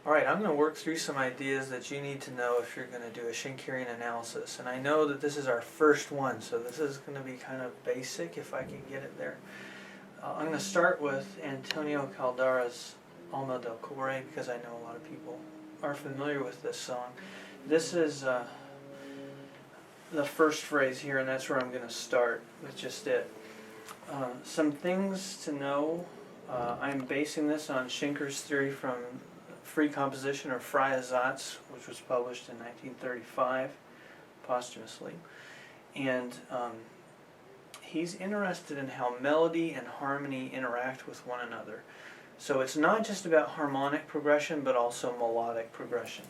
Alright, I'm going to work through some ideas that you need to know if you're going to do a Schenkerian analysis. And I know that this is our first one, so this is going to be kind of basic if I can get it there. I'm going to start with Antonio Caldara's Alma del Core because I know a lot of people are familiar with this song. This is the first phrase here, and that's where I'm going to start with just it. Some things to know. I'm basing this on Schenker's theory from free composition, or Freie Satz, which was published in 1935 posthumously. And he's interested in how melody and harmony interact with one another. So it's not just about harmonic progression, but also melodic progression.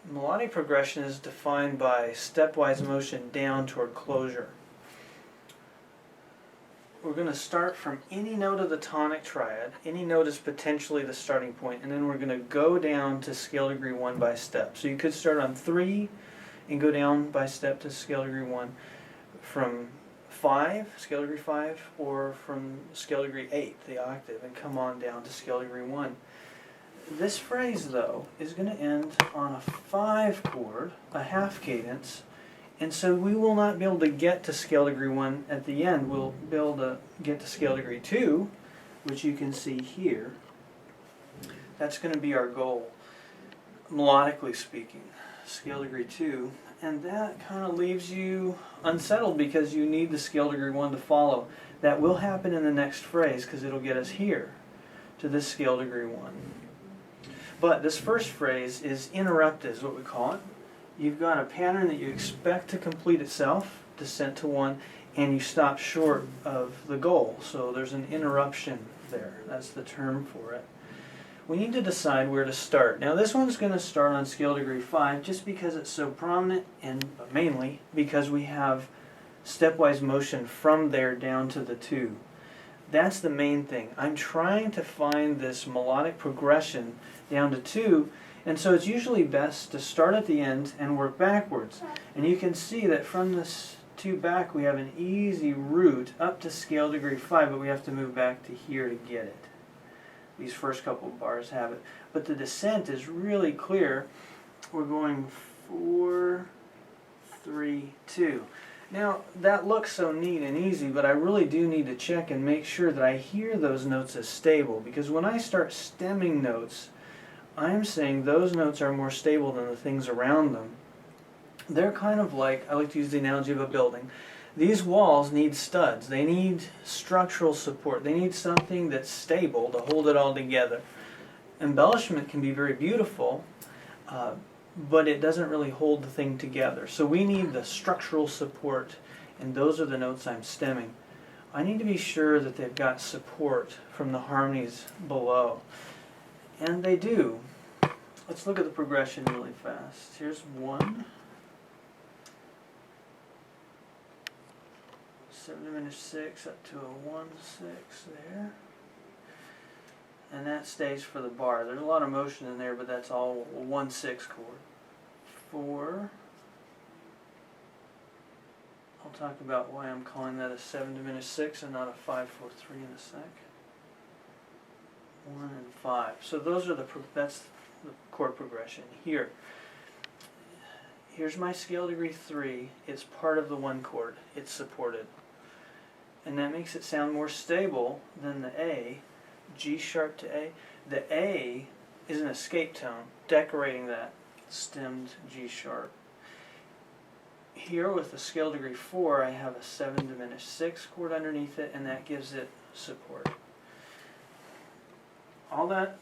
Melodic progression is defined by stepwise motion down toward closure. We're going to start from any note of the tonic triad. Any note is potentially the starting point, and then we're going to go down to scale degree 1 by step. So you could start on 3 and go down by step to scale degree 1, from 5, scale degree 5, or from scale degree 8, the octave, and come on down to scale degree 1. This phrase, though, is going to end on a 5 chord, a half cadence, and so we will not be able to get to scale degree 1 at the end. We'll be able to get to scale degree 2, which you can see here. That's going to be our goal, melodically speaking, scale degree 2. And that kind of leaves you unsettled because you need the scale degree 1 to follow. That will happen in the next phrase because it'll get us here to this scale degree 1. But this first phrase is interrupted, is what we call it. You've got a pattern that you expect to complete itself, descent to 1, and you stop short of the goal. So there's an interruption there. That's the term for it. We need to decide where to start. Now this one's going to start on scale degree 5 just because it's so prominent, and mainly because we have stepwise motion from there down to the 2. That's the main thing. I'm trying to find this melodic progression down to 2, and so it's usually best to start at the end and work backwards. And you can see that from this 2 back we have an easy route up to scale degree 5, but we have to move back to here to get it. These first couple of bars have it. But the descent is really clear. We're going 4, 3, 2. Now, that looks so neat and easy, but I really do need to check and make sure that I hear those notes as stable. Because when I start stemming notes, I'm saying those notes are more stable than the things around them. They're kind of like, I like to use the analogy of a building. These walls need studs. They need structural support. They need something that's stable to hold it all together. Embellishment can be very beautiful, but it doesn't really hold the thing together. So we need the structural support, and those are the notes I'm stemming. I need to be sure that they've got support from the harmonies below. And they do. Let's look at the progression really fast. Here's 1. 7 diminished 6 up to a 1-6 there. And that stays for the bar. There's a lot of motion in there, but that's all a 1-6 chord. 4. I'll talk about why I'm calling that a 7 diminished 6 and not a 5-4-3 in a sec. 1 and 5. So those are that's the chord progression here. Here's my scale degree 3. It's part of the 1 chord. It's supported. And that makes it sound more stable than the A, G sharp to A. The A is an escape tone, decorating that stemmed G sharp. Here with the scale degree 4, I have a 7 diminished 6 chord underneath it, and that gives it support. All that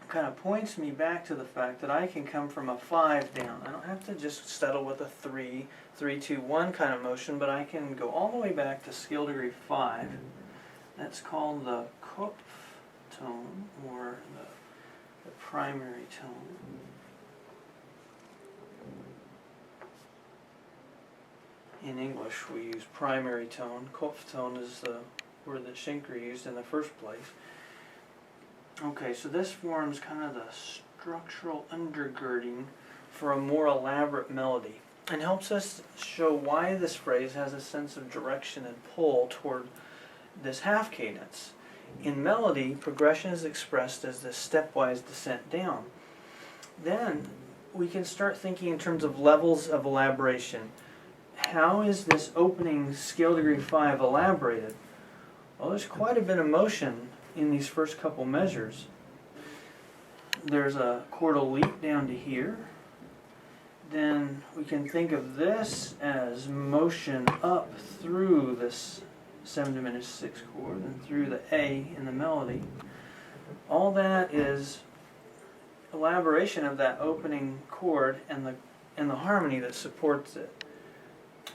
kind of points me back to the fact that I can come from a 5 down. I don't have to just settle with a 3, 3, 2, 1 kind of motion, but I can go all the way back to scale degree 5. That's called the Kopf tone, or the primary tone. In English we use primary tone. Kopf tone is the word that Schenker used in the first place. Okay, so this forms kind of the structural undergirding for a more elaborate melody, and helps us show why this phrase has a sense of direction and pull toward this half cadence. In melody, progression is expressed as this stepwise descent down. Then we can start thinking in terms of levels of elaboration. How is this opening scale degree 5 elaborated? Well, there's quite a bit of motion in these first couple measures. There's a chordal leap down to here. Then we can think of this as motion up through this 7 diminished 6 chord and through the A in the melody. All that is elaboration of that opening chord and the harmony that supports it.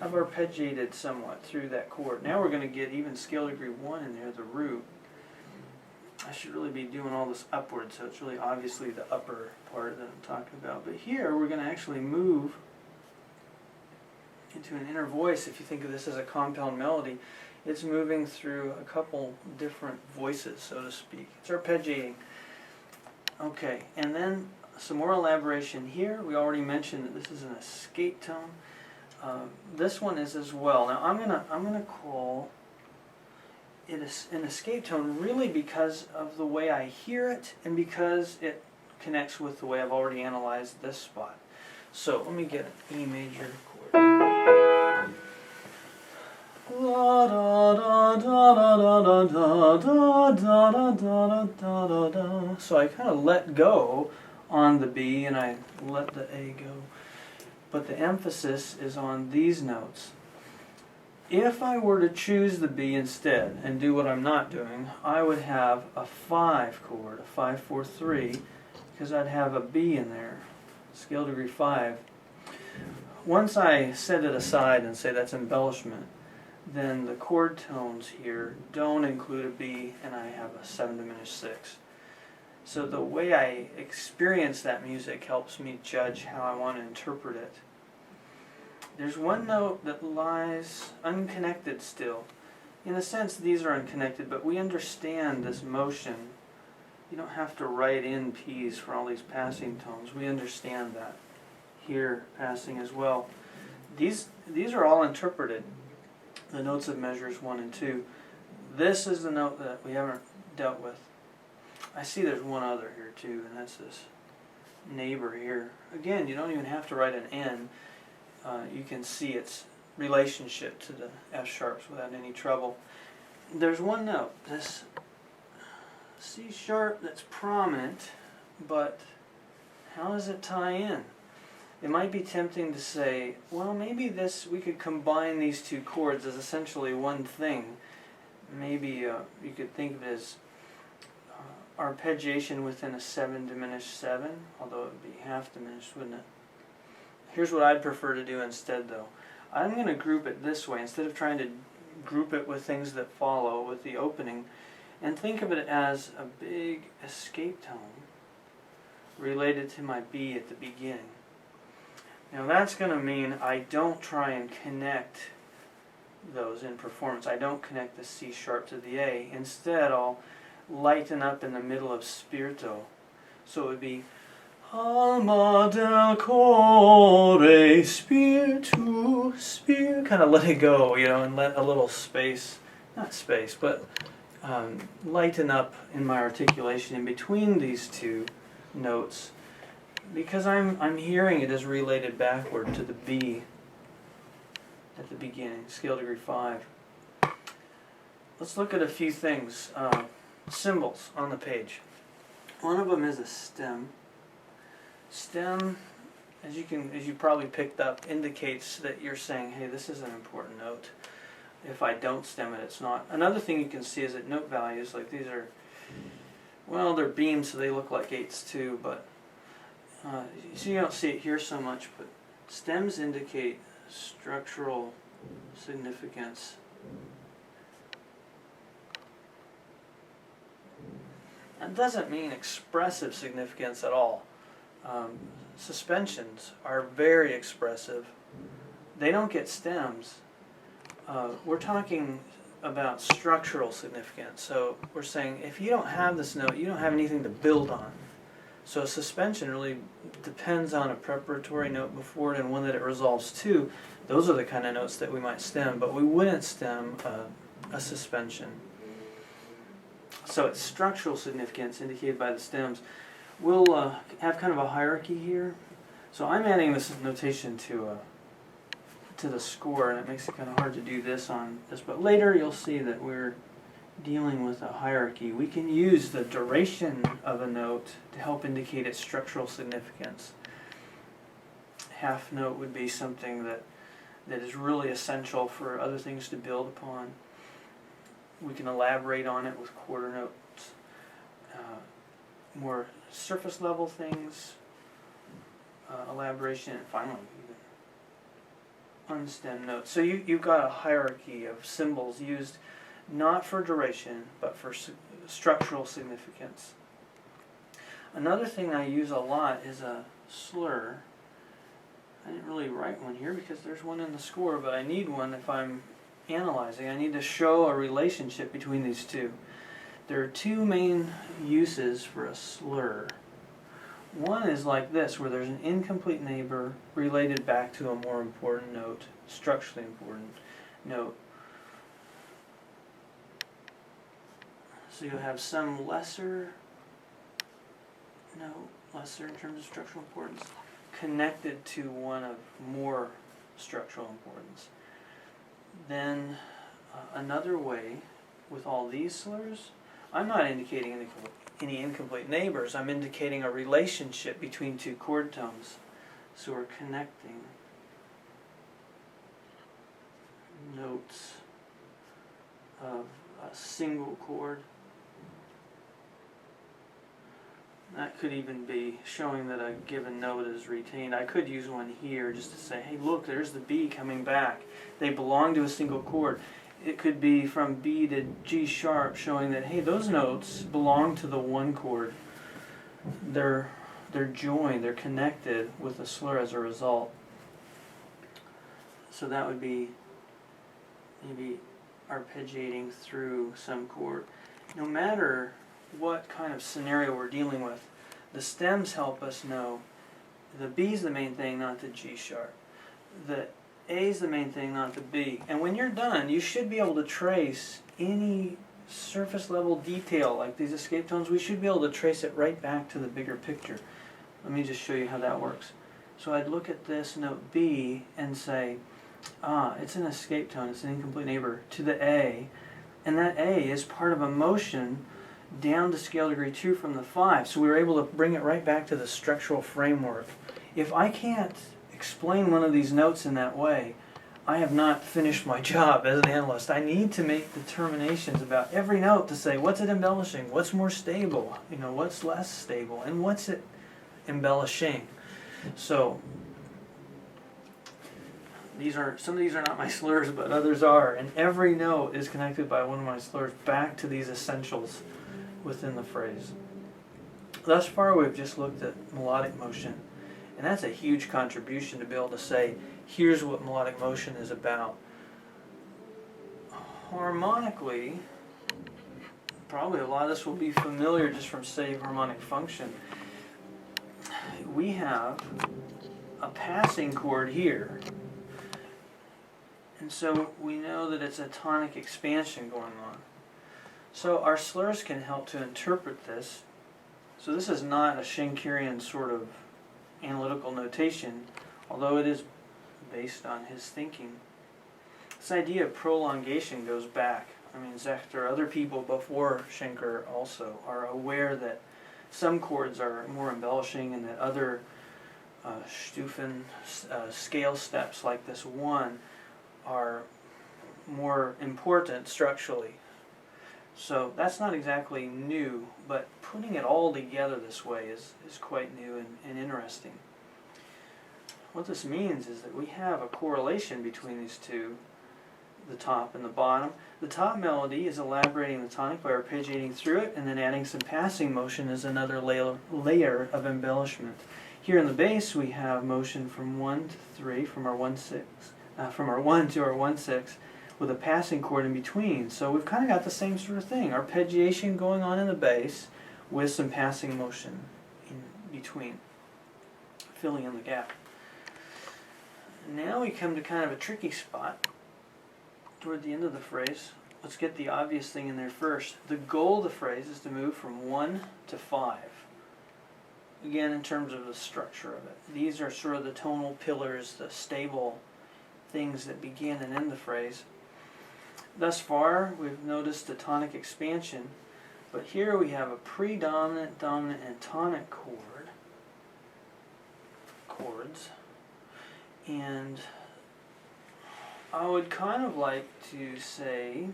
I've arpeggiated somewhat through that chord. Now we're going to get even scale degree 1 in there, the root. I should really be doing all this upward, so it's really obviously the upper part that I'm talking about. But here we're going to actually move into an inner voice. If you think of this as a compound melody, it's moving through a couple different voices, so to speak. It's arpeggiating. Okay, and then some more elaboration here. We already mentioned that this is an escape tone. This one is as well. Now I'm gonna call it an escape tone, really because of the way I hear it and because it connects with the way I've already analyzed this spot. So let me get an E major chord. So I kind of let go on the B and I let the A go. But the emphasis is on these notes. If I were to choose the B instead and do what I'm not doing, I would have a 5 chord, a 5-4-3, because I'd have a B in there, scale degree 5. Once I set it aside and say that's embellishment, then the chord tones here don't include a B and I have a 7 diminished 6. So the way I experience that music helps me judge how I want to interpret it. There's one note that lies unconnected still. In a sense, these are unconnected, but we understand this motion. You don't have to write in P's for all these passing tones. We understand that here, passing as well. These are all interpreted, the notes of measures 1 and 2. This is the note that we haven't dealt with. I see there's one other here too, and that's this neighbor here. Again, you don't even have to write an N. You can see its relationship to the F sharps without any trouble. There's one note, this C sharp that's prominent, but how does it tie in? It might be tempting to say, well, maybe we could combine these two chords as essentially one thing. Maybe you could think of it as arpeggiation within a 7 diminished 7, although it would be half diminished, wouldn't it? Here's what I'd prefer to do instead, though. I'm going to group it this way, instead of trying to group it with things that follow with the opening, and think of it as a big escape tone related to my B at the beginning. Now that's going to mean I don't try and connect those in performance. I don't connect the C sharp to the A. Instead, I'll lighten up in the middle of spirito. So it would be Alma del Core, spiritu, spir. Kind of let it go, and let a little space, not space, but lighten up in my articulation in between these two notes, because I'm hearing it as related backward to the B at the beginning, scale degree 5. Let's look at a few things. Symbols on the page. One of them is a stem. Stem, as you probably picked up, indicates that you're saying, hey, this is an important note. If I don't stem it, it's not. Another thing you can see is that note values, like these are, well, they're beams, so they look like 8s too, but so you don't see it here so much, but stems indicate structural significance. That doesn't mean expressive significance at all. Suspensions are very expressive. They don't get stems. We're talking about structural significance. So we're saying if you don't have this note, you don't have anything to build on. So a suspension really depends on a preparatory note before it and one that it resolves to. Those are the kind of notes that we might stem, but we wouldn't stem a suspension. So it's structural significance indicated by the stems. We'll have kind of a hierarchy here. So I'm adding this notation to the score, and it makes it kind of hard to do this on this, but later you'll see that we're dealing with a hierarchy. We can use the duration of a note to help indicate its structural significance. Half note would be something that is really essential for other things to build upon. We can elaborate on it with quarter notes. More surface level things, elaboration, and finally even unstemmed notes. So you've got a hierarchy of symbols used not for duration, but for structural significance. Another thing I use a lot is a slur. I didn't really write one here because there's one in the score, but I need one if I'm analyzing. I need to show a relationship between these two. There are two main uses for a slur. One is like this, where there's an incomplete neighbor related back to a more important note, structurally important note. So you'll have some lesser note, lesser in terms of structural importance, connected to one of more structural importance. Then another way with all these slurs, I'm not indicating any incomplete neighbors, I'm indicating a relationship between two chord tones. So we're connecting notes of a single chord. That could even be showing that a given note is retained. I could use one here just to say, hey look, there's the B coming back. They belong to a single chord. It could be from B to G sharp, showing that, hey, those notes belong to the one chord. They're joined, they're connected with a slur as a result. So that would be maybe arpeggiating through some chord. No matter what kind of scenario we're dealing with, the stems help us know the B is the main thing, not the G sharp. The A is the main thing, not the B. And when you're done, you should be able to trace any surface level detail like these escape tones. We should be able to trace it right back to the bigger picture. Let me just show you how that works. So I'd look at this note B and say, it's an escape tone, it's an incomplete neighbor to the A, and that A is part of a motion down to scale degree 2 from the 5. So we were able to bring it right back to the structural framework. If I can't explain one of these notes in that way, I have not finished my job as an analyst. I need to make determinations about every note to say, what's it embellishing? What's more stable? What's less stable? And what's it embellishing? So some of these are not my slurs, but others are. And every note is connected by one of my slurs back to these essentials within the phrase. Thus far, we've just looked at melodic motion. And that's a huge contribution to be able to say, here's what melodic motion is about. Harmonically, probably a lot of this will be familiar just from, say, harmonic function. We have a passing chord here. And so we know that it's a tonic expansion going on. So our slurs can help to interpret this. So this is not a Schenkerian sort of analytical notation, although it is based on his thinking. This idea of prolongation goes back. I mean, Zechter, other people before Schenker also are aware that some chords are more embellishing and that other Stufen scale steps like this one are more important structurally. So that's not exactly new, but putting it all together this way is quite new and interesting. What this means is that we have a correlation between these two, the top and the bottom. The top melody is elaborating the tonic by arpeggiating through it, and then adding some passing motion as another layer of embellishment. Here in the bass we have motion from 1 to 3, from our 1-6, from our 1 to our 1-6, with a passing chord in between. So we've kind of got the same sort of thing, arpeggiation going on in the bass with some passing motion in between, filling in the gap. Now we come to kind of a tricky spot toward the end of the phrase let's get the obvious thing in there first. The goal of the phrase is to move from 1 to 5. Again, in terms of the structure of it. These are sort of the tonal pillars, the stable things that begin and end the phrase. Thus far, we've noticed the tonic expansion, but here we have a predominant, dominant, and tonic chords, and I would kind of like to say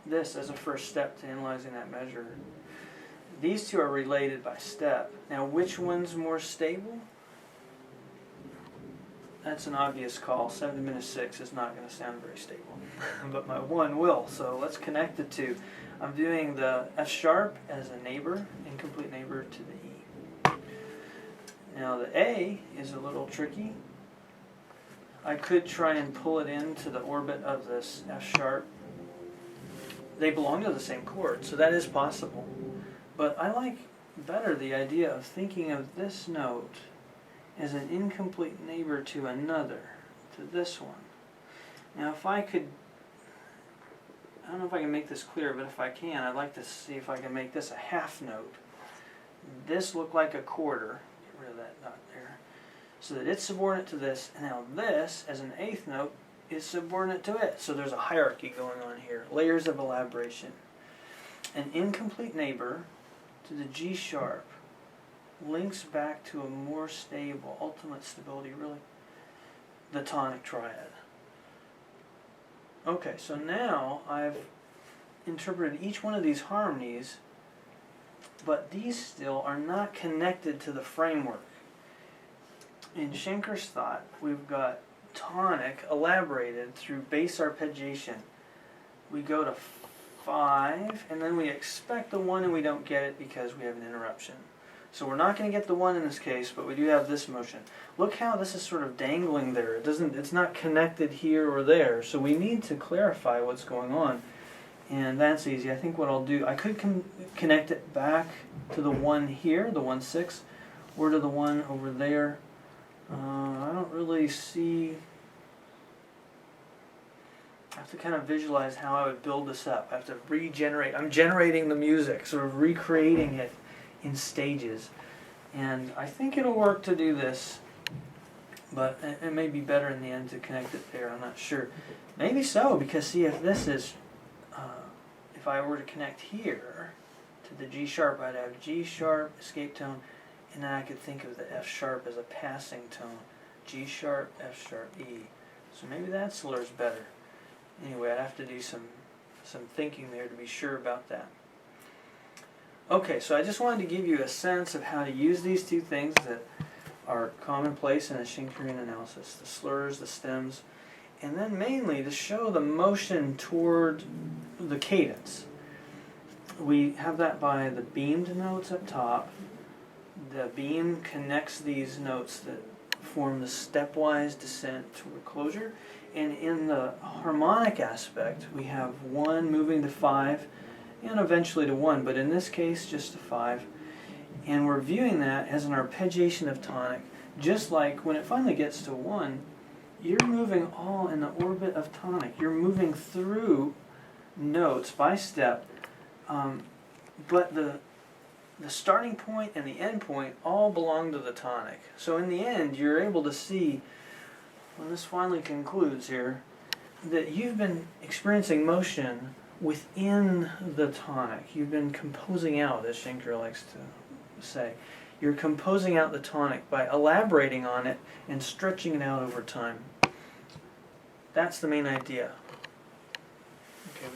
this as a first step to analyzing that measure. These two are related by step. Now, which one's more stable? That's an obvious call. 7⁻⁶ is not going to sound very stable, but my 1 will. So let's connect the two. I'm doing the F sharp as a neighbor, incomplete neighbor to the E. Now the A is a little tricky. I could try and pull it into the orbit of this F sharp. They belong to the same chord, so that is possible. But I like better the idea of thinking of this note as an incomplete neighbor to another, to this one. Now if I could, I don't know if I can make this clear, but if I can, I'd like to see if I can make this a half note. This looked like a quarter, get rid of that dot there, so that it's subordinate to this, and now this, as an eighth note, is subordinate to it. So there's a hierarchy going on here, layers of elaboration. An incomplete neighbor to the G sharp links back to a more stable, ultimate stability, really, the tonic triad. Okay, so now I've interpreted each one of these harmonies, but these still are not connected to the framework. In Schenker's thought, we've got tonic elaborated through bass arpeggiation. We go to 5, and then we expect the 1, and we don't get it because we have an interruption. So we're not going to get the 1 in this case, but we do have this motion. Look how this is sort of dangling there. It's not connected here or there. So we need to clarify what's going on. And that's easy. I think what I'll do, I could connect it back to the 1 here, the 1/6, or to the 1 over there. I don't really see... I have to kind of visualize how I would build this up. I have to regenerate. I'm generating the music, sort of recreating it in stages. And I think it'll work to do this, but it may be better in the end to connect it there. I'm not sure. Maybe so, because see, if this is, if I were to connect here to the G sharp, I'd have G sharp, escape tone, and then I could think of the F sharp as a passing tone. G sharp, F sharp, E. So maybe that slur's better. Anyway, I'd have to do some thinking there to be sure about that. Okay, so I just wanted to give you a sense of how to use these two things that are commonplace in a Schenkerian analysis, the slurs, the stems, and then mainly to show the motion toward the cadence. We have that by the beamed notes up top. The beam connects these notes that form the stepwise descent toward closure, and in the harmonic aspect we have 1 moving to 5 and eventually to 1, but in this case just to 5, and we're viewing that as an arpeggiation of tonic, just like when it finally gets to 1, you're moving all in the orbit of tonic. You're moving through notes by step, but the starting point and the end point all belong to the tonic. So in the end, you're able to see, when this finally concludes here, that you've been experiencing motion within the tonic. You've been composing out, as Schenker likes to say. You're composing out the tonic by elaborating on it and stretching it out over time. That's the main idea. Okay,